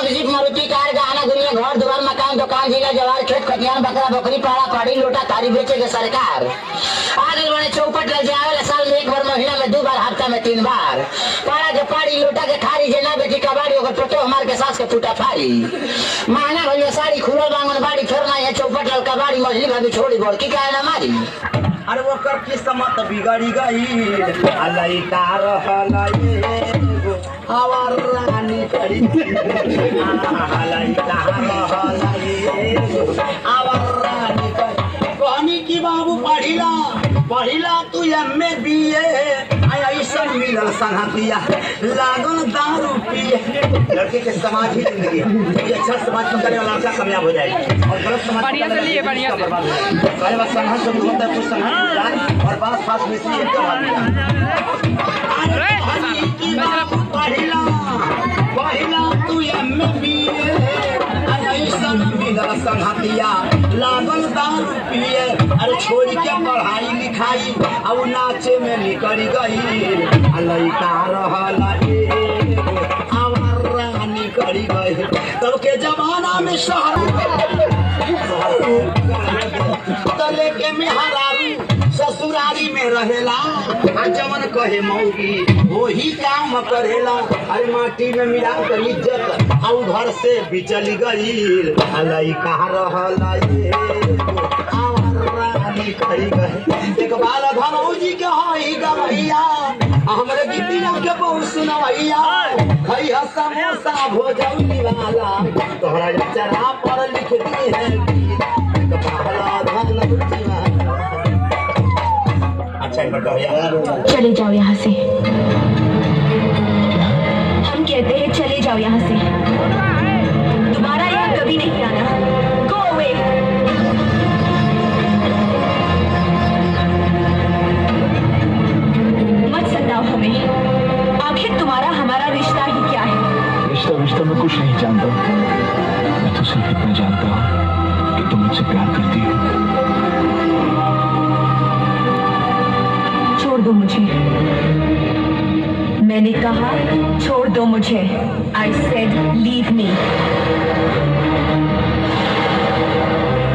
Truck jeep Maruti कार गहना दुनिया घर दुकान मकान दुकान जिला जवार खेत खतियान बकरा बकरी पाड़ा पाड़ी लोटा तारी बेचेगा सरकार। आगे बने चौपट लग जाए साल में एक बार महीना में 2 बार हफ्ता में 3 बार पाड़ा के पाड़ी लोटा के थारी जेना बेटी कबाड़ी होकर टोटो हमार के सास के टूटा फारी महंगा भैया साड़ी खुला बांगन बाड़ी फेरना है चौपट लल कबाड़ी मछली भाभी छोड़ी बोल की काहे ना मारी। अरे वो कर किस्मत बिगड़ी गई अलई का रहलई आवर रानी करी अलई का रहलई आवर रानी करी कहनी की बाबू पढ़िला तू एमए बीए ऐसा मिलल संगतिया लागल दारू पिए। लड़के के समाज ही जिंदगी है, अच्छा समाज में करने वाला लड़का कामयाब हो जाएगा और गलत समाज बढ़िया से लिए बढ़िया से पहले बात संघर्ष जो होता है कुछ संघर्ष और पास पास में से एक पढ़िला तू एमए बीए ऐसा मिलल संगतिया लागल दारू पिए। अरे छोड़ के पढ़ाई लिखाई अब नाचे में निकल गई लड़का रहलई आवर रानी करी गई। तब के जमाना में शहर तले के मेहरारू ससुरारी में रहेला जमन कहे मौगी वही काम करेला। अरे माटी में मिला कर इज्जत और घर से बिचल गई लड़का रहलई करी गए। एक बाल धनौजी के हई गवैया हमरे गीतिया के बहुत सुनवैया भैया समोसा भोजौली वाला तोहरा चरा पर लिख दी है अच्छा। चले जाओ यहाँ से, हम कहते हैं चले जाओ यहाँ से, दोबारा यहाँ कभी नहीं आना। Go away. हमें आखिर तुम्हारा हमारा रिश्ता ही क्या है? रिश्ता मैं कुछ नहीं जानता, मैं तो सिर्फ इतना जानता हूँ कि तुम मुझसे प्यार करती हो। छोड़ दो मुझे, मैंने कहा छोड़ दो मुझे। I said leave me।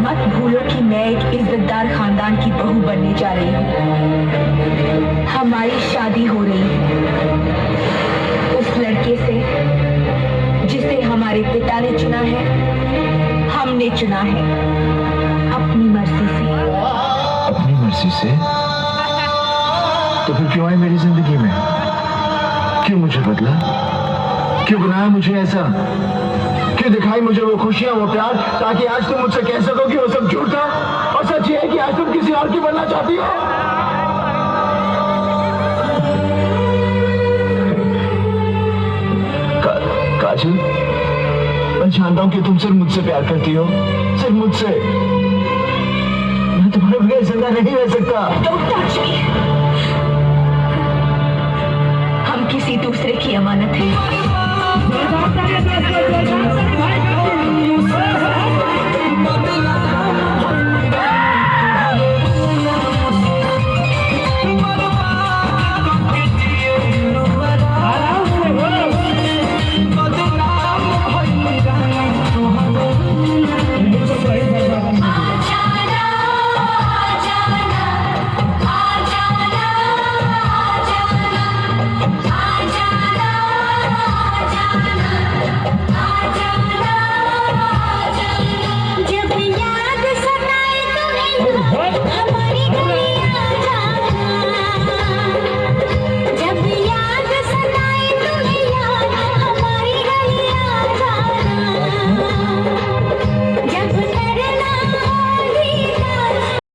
मत भूलो कि मैं एक इज्जतदार खानदान की बहू बनने जा रही हूँ। हमारी शादी हो रही है उस लड़के से जिसे हमारे पिता ने चुना है, हमने चुना है अपनी मर्जी से। अपनी मर्जी से? तो फिर क्यों आए मेरी जिंदगी में? क्यों मुझे बदला? क्यों बनाया मुझे ऐसा? क्यों दिखाई मुझे वो खुशियां वो प्यार ताकि आज तुम मुझसे कह सको कि वो सब झूठ था और सच ये है कि आज तुम किसी और की बनना चाहती हो? काजल, मैं जानता हूं कि तुम सिर्फ मुझसे प्यार करती हो, सिर्फ मुझसे। मैं तुम्हारे बगैर जिंदा नहीं रह सकता। Don't touch me। हम किसी दूसरे की अमानत हैं।